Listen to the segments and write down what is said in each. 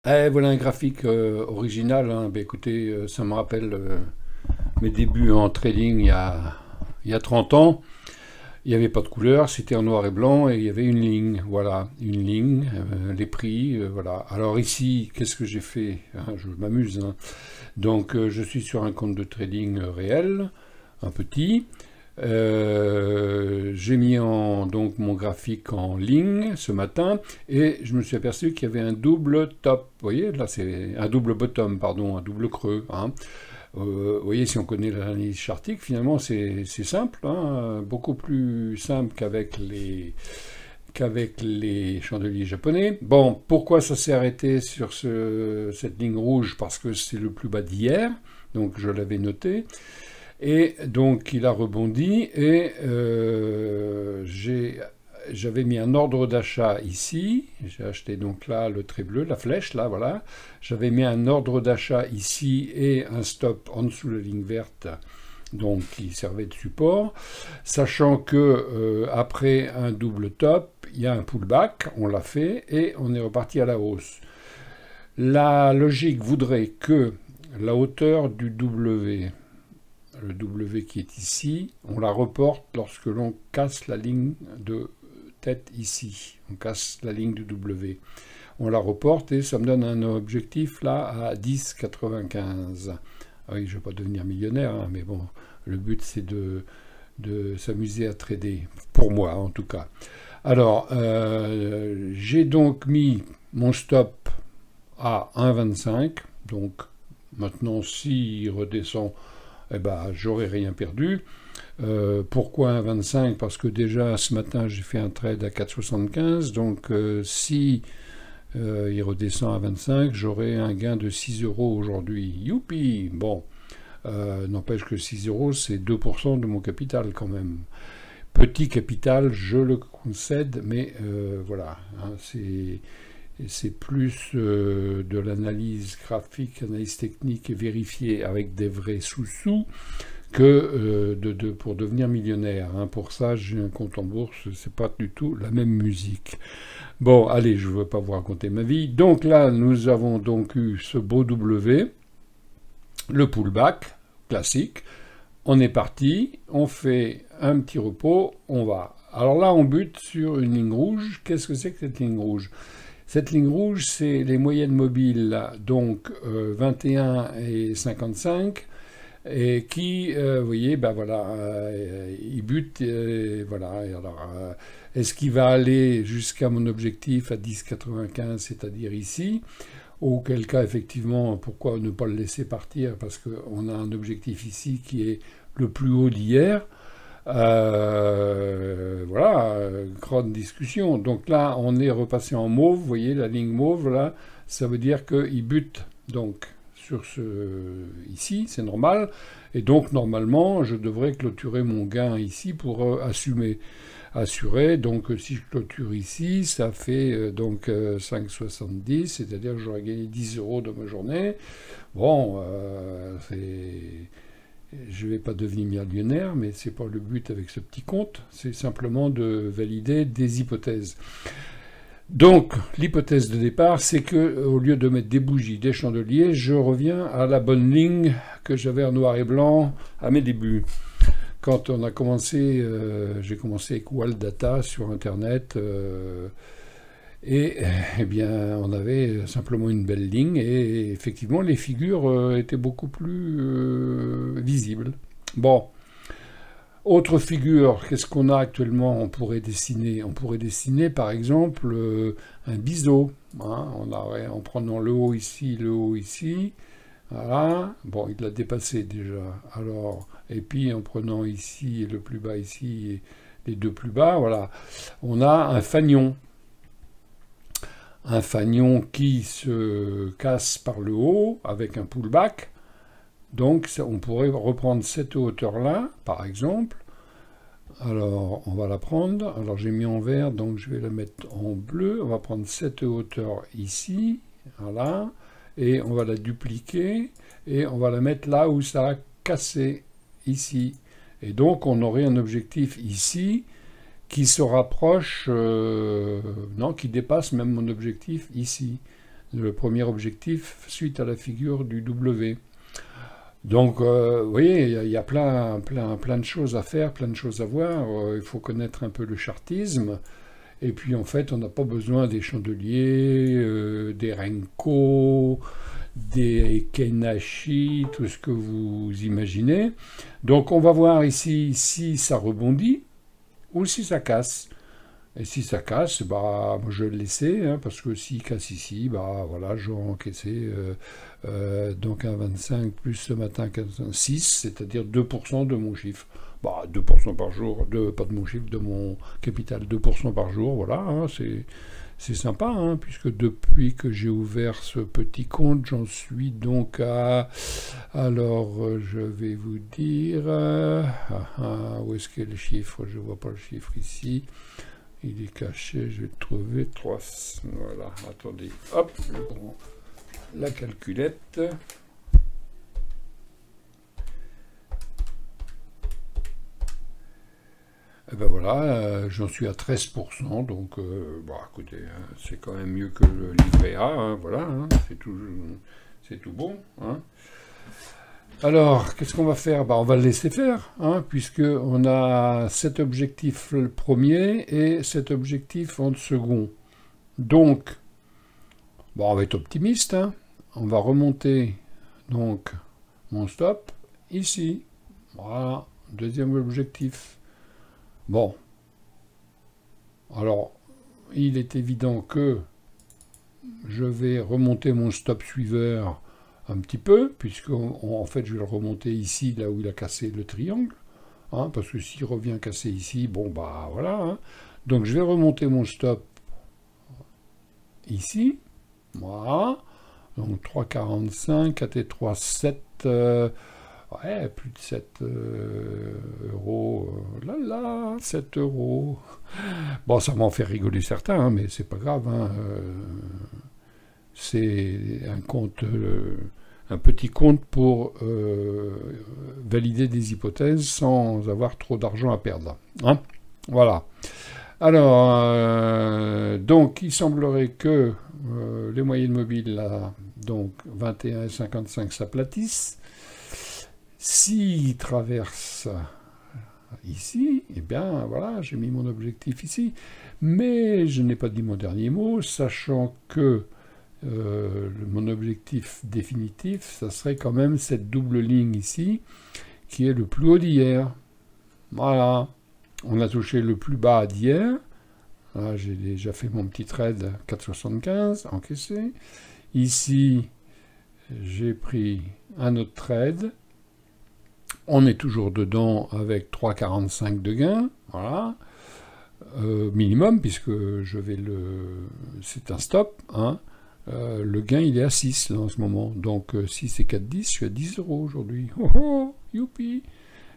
Voilà un graphique original, hein. Ben, écoutez, ça me rappelle mes débuts en trading il y a 30 ans. Il n'y avait pas de couleur, c'était en noir et blanc et il y avait une ligne. Voilà, une ligne, les prix, voilà. Alors ici, qu'est-ce que j'ai fait, hein? Je m'amuse, hein. Donc je suis sur un compte de trading réel, un petit. J'ai mis donc mon graphique en ligne ce matin et je me suis aperçu qu'il y avait un double top. Vous voyez, là c'est un double bottom, pardon, un double creux, hein. Vous voyez, si on connaît l'analyse chartique, finalement c'est simple, hein, beaucoup plus simple qu'avec les chandeliers japonais. Bon, pourquoi ça s'est arrêté sur cette ligne rouge? Parce que c'est le plus bas d'hier, donc je l'avais noté. Et donc il a rebondi et j'avais mis un ordre d'achat ici. J'ai acheté donc là le trait bleu, la flèche là, voilà. J'avais mis un ordre d'achat ici et un stop en dessous de la ligne verte, donc qui servait de support. Sachant que après un double top, il y a un pullback, on l'a fait et on est reparti à la hausse. La logique voudrait que la hauteur du W, le W qui est ici, on la reporte lorsque l'on casse la ligne de tête ici. On casse la ligne du W. On la reporte et ça me donne un objectif là à 10,95. Ah oui, je ne vais pas devenir millionnaire, hein, mais bon, le but c'est de s'amuser à trader, pour moi en tout cas. Alors, j'ai donc mis mon stop à 1,25, donc maintenant s'il redescend, eh ben, j'aurais rien perdu. Pourquoi 1,25? Parce que déjà ce matin j'ai fait un trade à 4,75, donc si il redescend à 25, j'aurai un gain de 6 euros aujourd'hui. Youpi! Bon, n'empêche que 6 euros c'est 2% de mon capital quand même. Petit capital, je le concède, mais voilà, hein, c'est plus de l'analyse graphique, analyse technique et vérifiée avec des vrais sous-sous que pour devenir millionnaire, hein. Pour ça, j'ai un compte en bourse, c'est pas du tout la même musique. Bon, allez, je ne veux pas vous raconter ma vie. Donc là, nous avons donc eu ce beau W, le pullback classique. On est parti, on fait un petit repos, on va. Alors là, on bute sur une ligne rouge. Qu'est-ce que c'est que cette ligne rouge? Cette ligne rouge, c'est les moyennes mobiles, donc 21 et 55, et qui, vous voyez, ben voilà, il bute, voilà. Et alors, est-ce qu'il va aller jusqu'à mon objectif à 10,95, c'est-à-dire ici? Auquel cas, effectivement, pourquoi ne pas le laisser partir? Parce qu'on a un objectif ici qui est le plus haut d'hier. Voilà, grande discussion. Donc là, on est repassé en mauve. Vous voyez la ligne mauve là, ça veut dire qu'il bute donc sur ici, c'est normal. Et donc normalement, je devrais clôturer mon gain ici pour assurer. Donc si je clôture ici, ça fait donc 5,70, c'est-à-dire que j'aurais gagné 10 euros de ma journée. Bon, je ne vais pas devenir millionnaire, mais ce n'est pas le but avec ce petit compte, c'est simplement de valider des hypothèses. Donc, l'hypothèse de départ, c'est que au lieu de mettre des bougies, des chandeliers, je reviens à la bonne ligne que j'avais en noir et blanc à mes débuts. Quand on a commencé, j'ai commencé avec Wall Data sur Internet, et eh bien, on avait simplement une belle ligne et effectivement les figures étaient beaucoup plus visibles. Bon, autre figure, qu'est-ce qu'on a actuellement? On pourrait dessiner par exemple un biseau, hein, en prenant le haut ici, voilà. Bon, il l'a dépassé déjà. Alors, et puis en prenant ici le plus bas ici et les deux plus bas, voilà, on a un fanion. Un fanion qui se casse par le haut avec un pullback. Donc on pourrait reprendre cette hauteur-là, par exemple. Alors on va la prendre. Alors j'ai mis en vert, donc je vais la mettre en bleu. On va prendre cette hauteur ici, voilà, et on va la dupliquer et on va la mettre là où ça a cassé, ici. Et donc on aurait un objectif ici qui se rapproche, non, qui dépasse même mon objectif ici. le premier objectif suite à la figure du W. Donc, vous voyez, il y a plein de choses à faire, plein de choses à voir. Il faut connaître un peu le chartisme. Et puis, en fait, on n'a pas besoin des chandeliers, des Renko, des Kenashi, tout ce que vous imaginez. Donc, on va voir ici si ça rebondit ou si ça casse. Et si ça casse, bah, je vais le laisser, hein, parce que s'il casse ici, bah, voilà, je vais encaisser donc un 25 plus ce matin 6, c'est-à-dire 2% de mon chiffre. Bah, 2% par jour, pas de mon chiffre, de mon capital, 2% par jour, voilà, hein, c'est sympa, hein, puisque depuis que j'ai ouvert ce petit compte, j'en suis donc à... Alors, je vais vous dire... où est-ce qu'est le chiffre? Je ne vois pas le chiffre ici. Il est caché, je vais le trouver. 3. Voilà, attendez. Hop, je prends la calculette. Et ben voilà, j'en suis à 13%, donc bon, écoutez, hein, c'est quand même mieux que le livret A, hein, voilà, hein, c'est tout bon. Hein. Alors, qu'est-ce qu'on va faire? Bah, on va le laisser faire, hein, puisqu'on a cet objectif le premier et cet objectif en second. Donc, bon, on va être optimiste, hein. On va remonter donc mon stop ici. Voilà, deuxième objectif. Bon, alors, il est évident que je vais remonter mon stop suiveur un petit peu, puisque en fait je vais le remonter ici, là où il a cassé le triangle, hein, parce que s'il revient casser ici, bon bah voilà. Hein. Donc je vais remonter mon stop ici, voilà, donc 3,45, AT3, 7, ouais, plus de 7 euros, là là, 7 euros. Bon, ça m'en fait rigoler certains, hein, mais c'est pas grave, hein, c'est un compte... un petit compte pour valider des hypothèses sans avoir trop d'argent à perdre. Hein, voilà. Alors, donc, il semblerait que les moyennes mobiles, là, donc 21 et 55, s'aplatissent. S'ils traversent ici, eh bien, voilà, j'ai mis mon objectif ici. Mais je n'ai pas dit mon dernier mot, sachant que mon objectif définitif, ça serait quand même cette double ligne ici, qui est le plus haut d'hier. Voilà. On a touché le plus bas d'hier. Là, j'ai déjà fait mon petit trade 4,75 encaissé. Ici, j'ai pris un autre trade. On est toujours dedans avec 3,45 de gain. Voilà. Minimum, puisque je vais c'est un stop, hein. Le gain, il est à 6 là, en ce moment. Donc 6 et 4, 10, je suis à 10 euros aujourd'hui. Oh oh, youpi!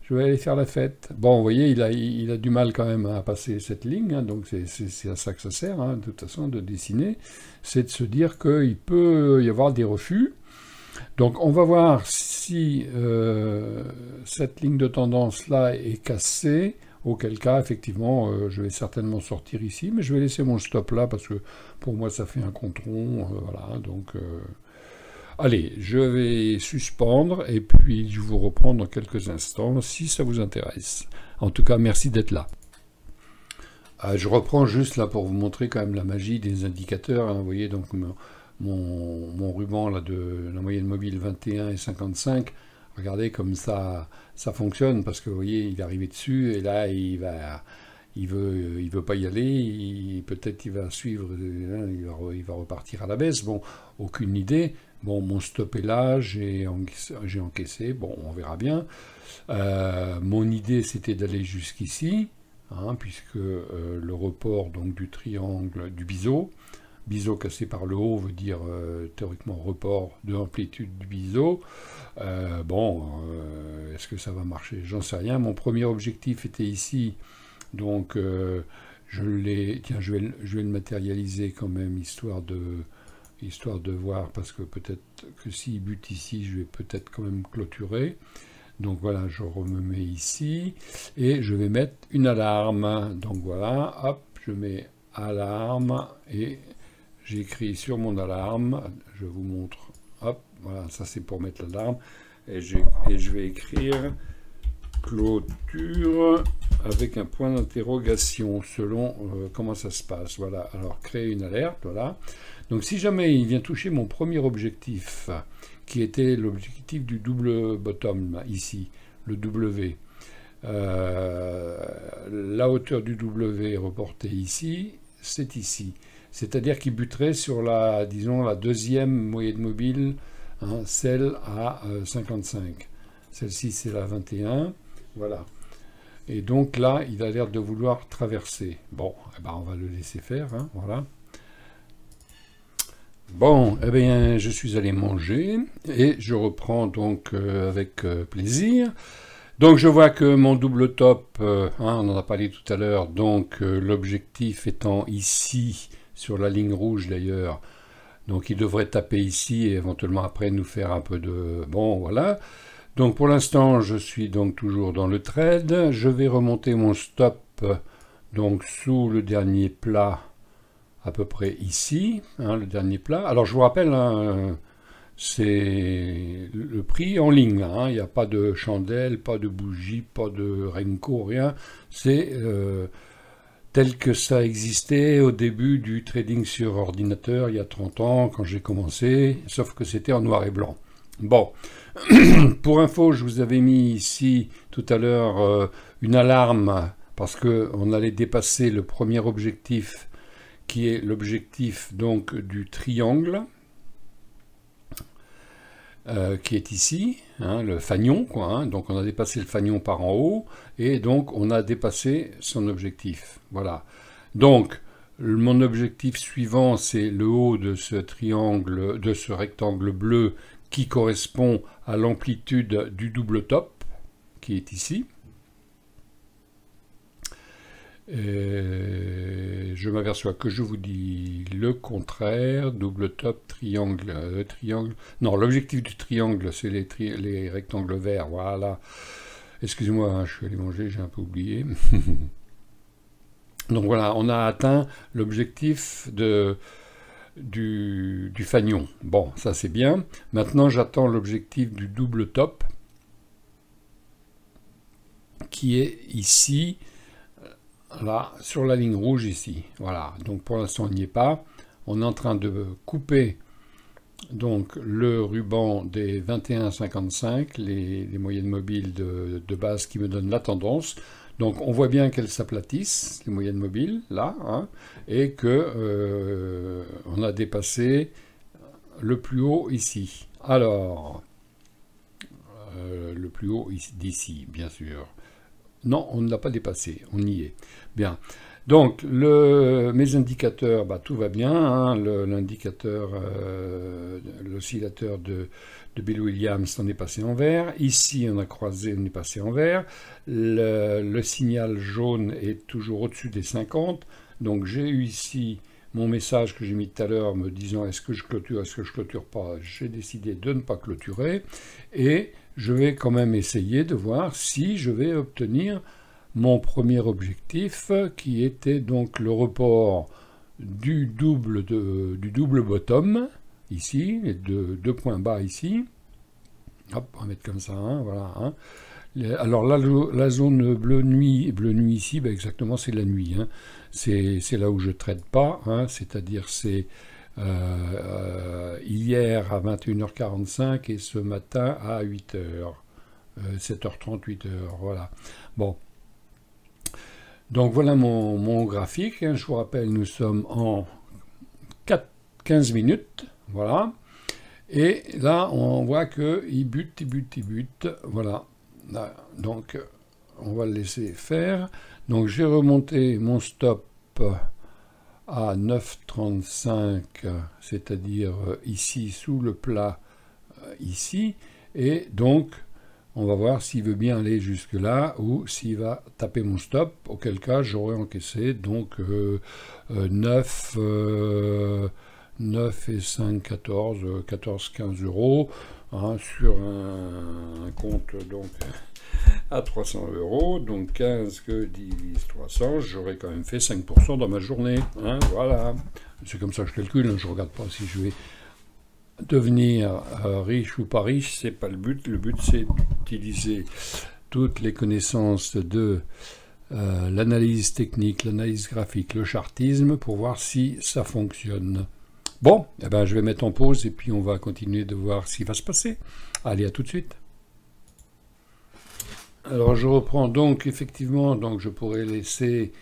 Je vais aller faire la fête. Bon, vous voyez, il a du mal quand même à passer cette ligne, hein, donc c'est à ça que ça sert, hein, de toute façon, de dessiner. C'est de se dire qu'il peut y avoir des refus. Donc on va voir si cette ligne de tendance-là est cassée. Auquel cas, effectivement, je vais certainement sortir ici, mais je vais laisser mon stop là, parce que pour moi, ça fait un compte rond, voilà, donc... Allez, je vais suspendre, et puis je vous reprends dans quelques instants, si ça vous intéresse. En tout cas, merci d'être là. Je reprends juste là pour vous montrer quand même la magie des indicateurs, hein, vous voyez, donc mon ruban là, de la moyenne mobile 21 et 55, regardez comme ça fonctionne, parce que vous voyez, il est arrivé dessus, et là, il veut pas y aller, peut-être il va suivre, il va repartir à la baisse, bon, aucune idée. Bon, mon stop est là, j'ai encaissé, bon, on verra bien. Mon idée, c'était d'aller jusqu'ici, hein, puisque le report donc, du triangle, du biseau cassé par le haut veut dire théoriquement report de l'amplitude du biseau. Est-ce que ça va marcher? J'en sais rien. Mon premier objectif était ici, donc je vais le matérialiser quand même, histoire de voir, parce que peut-être que s'il bute ici, je vais peut-être quand même clôturer. Donc voilà, je me mets ici, et je vais mettre une alarme. Donc voilà, hop, je mets alarme, et j'ai écrit sur mon alarme, je vous montre, hop, voilà, ça c'est pour mettre l'alarme, et je vais écrire clôture avec un point d'interrogation selon comment ça se passe. Voilà, alors créer une alerte, voilà. Donc si jamais il vient toucher mon premier objectif, qui était l'objectif du double bottom, ici, le W, la hauteur du W reportée ici, c'est ici. C'est-à-dire qu'il buterait sur la, disons, la deuxième moyenne mobile, hein, celle à 55. Celle-ci, c'est la 21. Voilà. Et donc là, il a l'air de vouloir traverser. Bon, eh ben, on va le laisser faire, hein, voilà. Bon, eh bien, je suis allé manger et je reprends donc avec plaisir. Donc je vois que mon double top, hein, on en a parlé tout à l'heure, donc l'objectif étant ici, sur la ligne rouge d'ailleurs, donc il devrait taper ici et éventuellement après nous faire un peu de... Bon, voilà. Donc pour l'instant, je suis donc toujours dans le trade. Je vais remonter mon stop donc sous le dernier plat, à peu près ici, hein, le dernier plat. Alors je vous rappelle, hein, c'est le prix en ligne, hein, il n'y a pas de chandelle, pas de bougie, pas de Renko, rien. C'est tel que ça existait au début du trading sur ordinateur, il y a 30 ans, quand j'ai commencé, sauf que c'était en noir et blanc. Bon, pour info, je vous avais mis ici tout à l'heure une alarme parce qu'on allait dépasser le premier objectif qui est l'objectif donc du triangle qui est ici, hein, le fanion, quoi, hein. Donc on a dépassé le fanion par en haut et donc on a dépassé son objectif. Voilà. Donc mon objectif suivant, c'est le haut de ce triangle, de ce rectangle bleu qui correspond à l'amplitude du double top, qui est ici. Et je m'aperçois que je vous dis le contraire, double top, triangle, triangle. Non, l'objectif du triangle, c'est les rectangles verts, voilà. Excusez-moi, hein, je suis allé manger, j'ai un peu oublié. Donc voilà, on a atteint l'objectif du fanion. Bon, ça c'est bien. Maintenant, j'attends l'objectif du double top, qui est ici, là, sur la ligne rouge ici. Voilà, donc pour l'instant, on n'y est pas. On est en train de couper donc le ruban des 21,55, les moyennes mobiles de base qui me donnent la tendance. Donc on voit bien qu'elles s'aplatissent, les moyennes mobiles, là, hein, et que on a dépassé le plus haut ici. Alors, le plus haut d'ici, bien sûr. Non, on ne l'a pas dépassé, on y est. Bien. Donc, mes indicateurs, bah, tout va bien. Hein, l'indicateur, l'oscillateur de Bill Williams, on est passé en vert. Ici, on a croisé, on est passé en vert. Le signal jaune est toujours au-dessus des 50. Donc, j'ai eu ici mon message que j'ai mis tout à l'heure me disant est-ce que je clôture, est-ce que je clôture pas. J'ai décidé de ne pas clôturer. Et je vais quand même essayer de voir si je vais obtenir mon premier objectif, qui était donc le report du double bottom, ici, et de deux points bas ici. Hop, on va mettre comme ça, hein, voilà. Hein. Alors là, la zone bleu nuit ici, ben exactement, c'est la nuit. Hein. C'est là où je ne trade pas, hein, c'est-à-dire c'est hier à 21h45 et ce matin à 8h. 7h30, 8h, voilà. Bon. Donc voilà mon graphique. Je vous rappelle, nous sommes en 15 minutes. Voilà. Et là, on voit qu'il bute. Voilà. Donc, on va le laisser faire. Donc, j'ai remonté mon stop à 9,35, c'est-à-dire ici, sous le plat, ici. Et donc, on va voir s'il veut bien aller jusque-là ou s'il va taper mon stop, auquel cas j'aurai encaissé donc 9 et 5, 14, 15 euros hein, sur un compte donc à 300 €, donc 15 que divise 300, j'aurais quand même fait 5% dans ma journée. Hein, voilà, c'est comme ça que je calcule, hein, je ne regarde pas si je vais devenir riche ou pas riche, c'est pas le but. Le but, c'est d'utiliser toutes les connaissances de l'analyse technique, l'analyse graphique, le chartisme pour voir si ça fonctionne. Bon, eh ben, je vais mettre en pause et puis on va continuer de voir ce qui va se passer. Allez, à tout de suite. Alors je reprends donc, effectivement, donc je pourrais laisser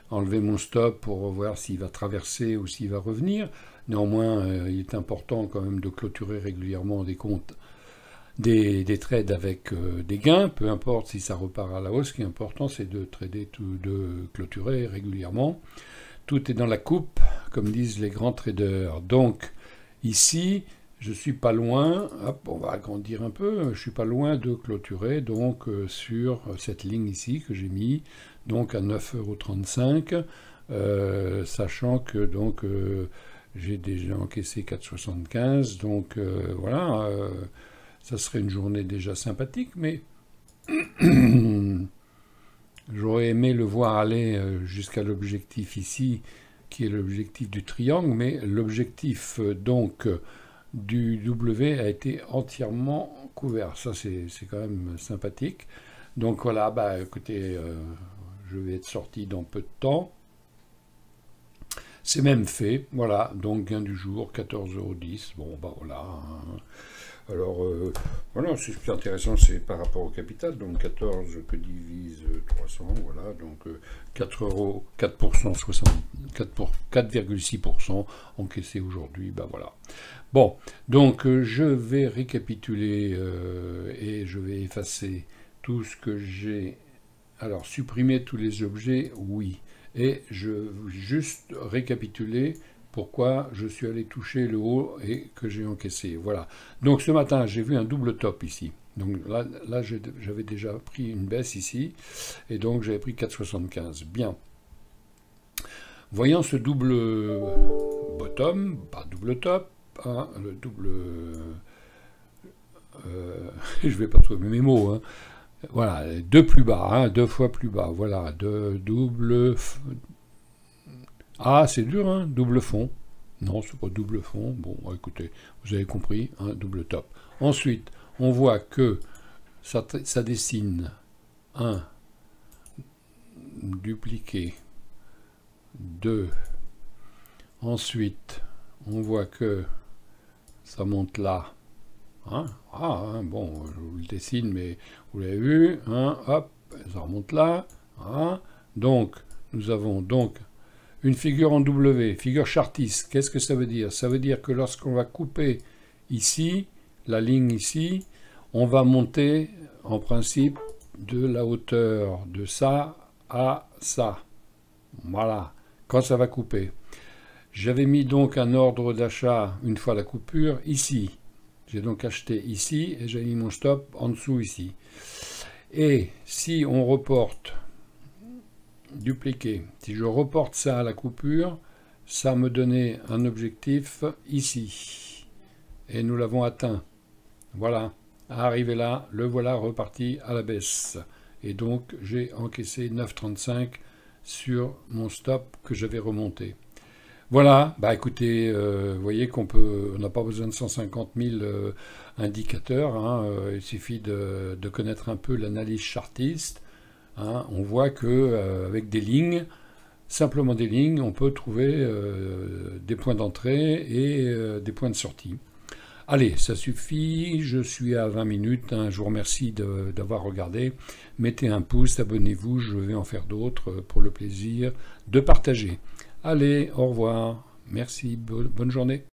enlever mon stop pour voir s'il va traverser ou s'il va revenir. Néanmoins, il est important quand même de clôturer régulièrement des comptes, des trades avec des gains, peu importe si ça repart à la hausse. Ce qui est important, c'est de trader, de clôturer régulièrement. Tout est dans la coupe, comme disent les grands traders. Donc ici, je suis pas loin, hop, on va agrandir un peu, je suis pas loin de clôturer donc sur cette ligne ici que j'ai mis, donc à 9,35 €, sachant que donc j'ai déjà encaissé 4,75 €, donc voilà, ça serait une journée déjà sympathique, mais j'aurais aimé le voir aller jusqu'à l'objectif ici, qui est l'objectif du triangle, mais l'objectif donc du W a été entièrement couvert. Ça, c'est quand même sympathique. Donc voilà, bah écoutez, je vais être sorti dans peu de temps. C'est même fait, voilà, donc gain du jour, 14,10 €. Bon, bah voilà. Hein. Alors, voilà, ce qui est intéressant, c'est par rapport au capital, donc 14 que divise 300, voilà, donc 4,6% encaissé aujourd'hui, ben voilà. Bon, donc je vais récapituler et je vais effacer tout ce que j'ai. Alors, supprimer tous les objets, oui, et je vais juste récapituler pourquoi je suis allé toucher le haut et que j'ai encaissé. Voilà. Donc ce matin, j'ai vu un double top ici. Donc là j'avais déjà pris une baisse ici, et donc j'avais pris 4,75. Bien. Voyant ce double bottom, pas double top, hein, le double... je vais pas trouver mes mots, hein. Voilà, deux plus bas, hein, deux fois plus bas, voilà, double... Ah, c'est dur, hein, double fond. Non, c'est pas double fond. Bon, écoutez, vous avez compris, hein, double top. Ensuite, on voit que ça dessine un dupliqué, 2. Ensuite, on voit que ça monte là. Hein, bon, je vous le dessine, mais vous l'avez vu. Hein, hop, ça remonte là. Hein, donc, nous avons donc une figure en W, figure chartiste. Qu'est-ce que ça veut dire? Ça veut dire que lorsqu'on va couper ici, la ligne ici, on va monter en principe de la hauteur de ça à ça. Voilà, quand ça va couper. J'avais mis donc un ordre d'achat une fois la coupure ici. J'ai donc acheté ici et j'ai mis mon stop en dessous ici. Et si on reporte... dupliquer. Si je reporte ça à la coupure, ça me donnait un objectif ici. Et nous l'avons atteint. Voilà. Arrivé là, le voilà reparti à la baisse. Et donc, j'ai encaissé 9,35 sur mon stop que j'avais remonté. Voilà, bah écoutez, vous voyez qu'on n'a pas besoin de 150 000 indicateurs, hein, il suffit de connaître un peu l'analyse chartiste. Hein, on voit que avec des lignes, simplement des lignes, on peut trouver des points d'entrée et des points de sortie. Allez, ça suffit, je suis à 20 minutes, hein, je vous remercie d'avoir regardé. Mettez un pouce, abonnez-vous, je vais en faire d'autres pour le plaisir de partager. Allez, au revoir, merci, bonne journée.